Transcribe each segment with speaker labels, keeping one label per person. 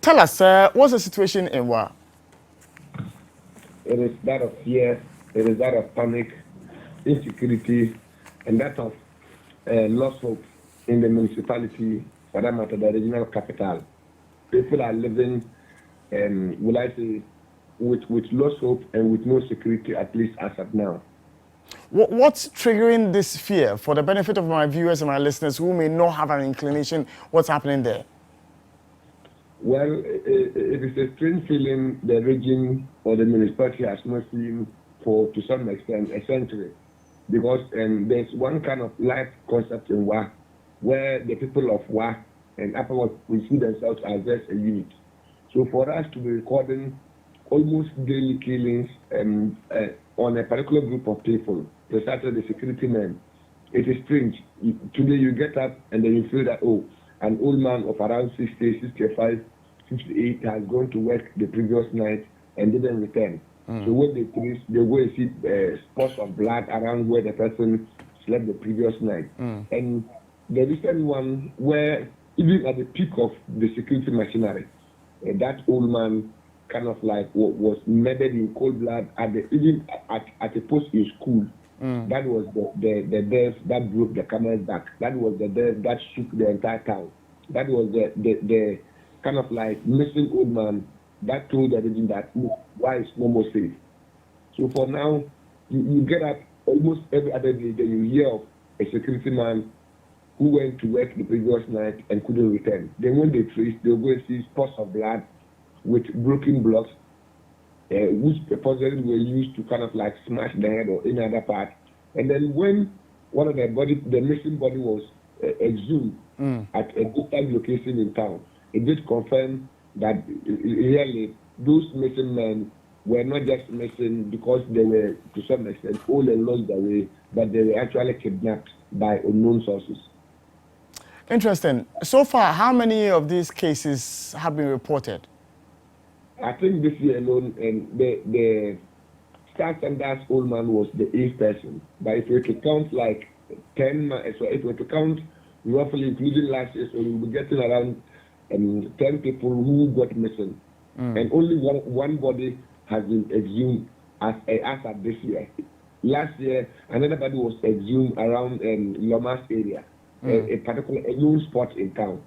Speaker 1: Tell us, what's the situation in Wa?
Speaker 2: It is that of fear, it is that of panic, insecurity, and that of lost hope in the municipality, for that matter, the regional capital. People are living, will I say, with lost hope and with no security, at least as of now.
Speaker 1: What's triggering this fear for the benefit of my viewers and my listeners who may not have an inclination what's happening there?
Speaker 2: Well, it is a strange feeling the region or the municipality has not seen for, to some extent, a century. Because there's one kind of life concept in WA where the people of WA and afterwards we see themselves as just a unit. So for us to be recording almost daily killings on a particular group of people, precisely the security men, it is strange. Today you get up and then you feel that, oh, an old man of around 60, 65, 58 has gone to work the previous night and didn't return. So when they finish, they go and see spots of blood around where the person slept the previous night. And the recent one where even at the peak of the security machinery, that old man kind of like was murdered in cold blood even at a post in school. That was the death that broke the camel's back. That was the death that shook the entire town. That was the kind of like missing old man that told the region that why is no more safe. So for now, you get up almost every other day, then you hear of a security man who went to work the previous night and couldn't return. Then when they trace, they'll go and see spots of blood with broken blocks, which supposedly were used to kind of like smash the head or any other part. And then when one of the missing body was exhumed at a distant location in town, it did confirm that really those missing men were not just missing because they were to some extent old and lost their way, but they were actually kidnapped by unknown sources.
Speaker 1: Interesting. So far, how many of these cases have been reported?
Speaker 2: I think this year alone, and the Star Sanders old man was the 8th person. But if we were to count like 10, so if we were to count roughly, including last year, so we'll be getting around 10 people who got missing. And only one body has been exhumed as at this year. Last year, another body was exhumed around Lomas area, a particular known spot in town.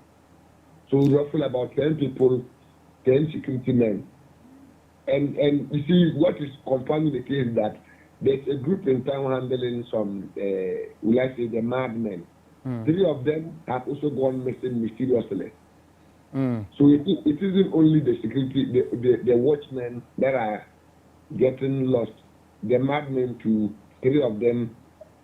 Speaker 2: So roughly about 10 people, 10 security men. And you see, what is confirming the case is that there's a group in town handling some, will I say, the madmen. 3 of them have also gone missing mysteriously. So it isn't only the security, the watchmen that are getting lost. The madmen, to 3 of them,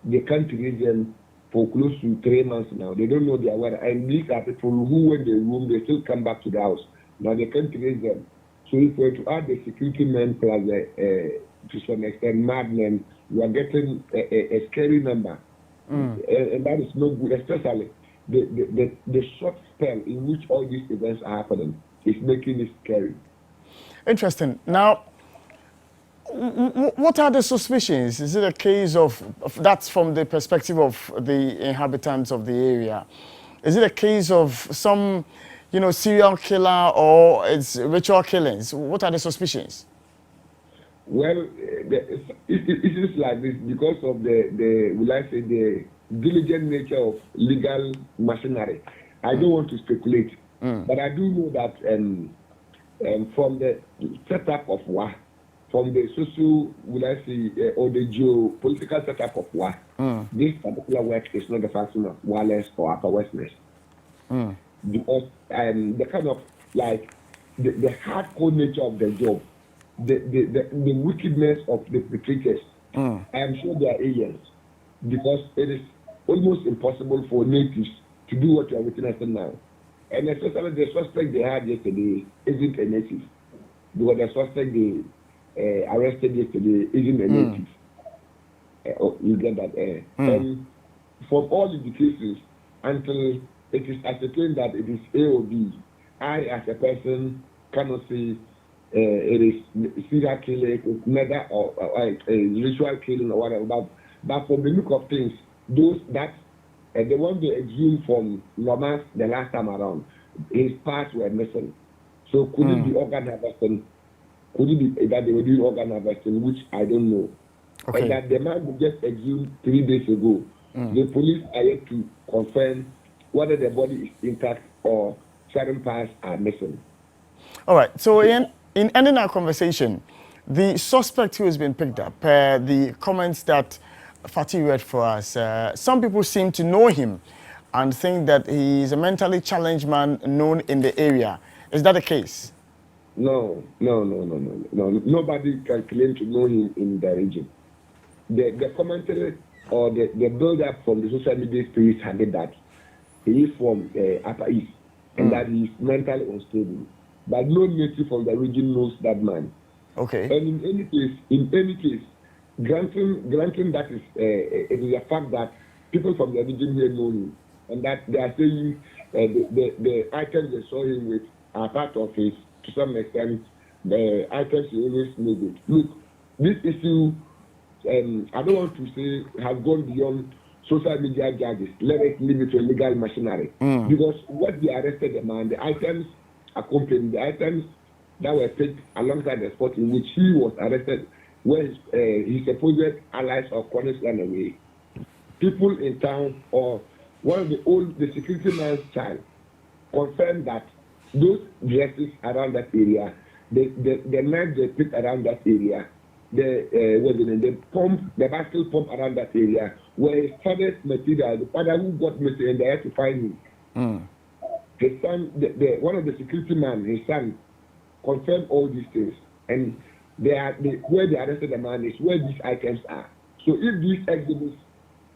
Speaker 2: they can't reach them for close to 3 months now. They don't know their where. And these are people who, when they roam, they still come back to the house. Now they can't reach them. So if we're to add the security men plus to some extent madmen, you are getting a scary number. And that is no good, especially the short spell in which all these events are happening is making it scary.
Speaker 1: Interesting. Now, what are the suspicions? Is it a case of that's from the perspective of the inhabitants of the area? Is it a case of some, serial killer, or it's ritual killings? What are the suspicions?
Speaker 2: Well, it is like this because of the diligent nature of legal machinery. I don't want to speculate, but I do know that from the setup of war, from the social, or the geopolitical setup of war, this particular work is not the function of wireless or upper westness. Because the kind of like the hardcore nature of the job, the wickedness of the perpetrators, I am sure they are aliens, because it is almost impossible for natives to do what you are witnessing now. And especially the suspect they had yesterday isn't a native, because the suspect they arrested yesterday isn't a native. You get that? And from all indications, until it is ascertained that it is A or B, I, as a person, cannot say it is serial killing, murder, or ritual killing, or whatever. But from the look of things, those that the one they exhumed from Lomas the last time around, his parts were missing. So could it be organ harvesting? Could it be that they were doing organ harvesting, which I don't know?
Speaker 1: Okay.
Speaker 2: And that the man was just exhumed 3 days ago. The police are yet to confirm whether the body is intact or certain parts are missing.
Speaker 1: All right. So in ending our conversation, the suspect who has been picked up, the comments that Fatih read for us, some people seem to know him and think that he is a mentally challenged man known in the area. Is that the case?
Speaker 2: No. Nobody can claim to know him in the region. The commentary or the build-up from the social media space had it that he is from Upper East and that he is mentally unstable. But no native from the region knows that man.
Speaker 1: Okay.
Speaker 2: And in any case, granting that is it is a fact that people from the region here know him, and that they are saying the items they saw him with are part of his, to some extent, the items he always made it. Look, this issue, I don't want to say has gone beyond social media judges. Let us leave it to legal machinery. Because what they arrested the man, the items accompanying the items that were picked alongside the spot in which he was arrested, where his supposed allies or colleagues ran away. People in town or one of the security man's child confirmed that those dresses around that area, the knives they picked around that area, the basket pump around that area were his father's material, the father who got missing, and they had to find him. His son, one of the security men, his son, confirmed all these things, and where they arrested the man is where these items are. So if these exhibits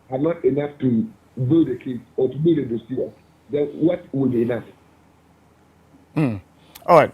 Speaker 2: are not enough to build a case or to build a dossier, then what would be enough?
Speaker 1: All right.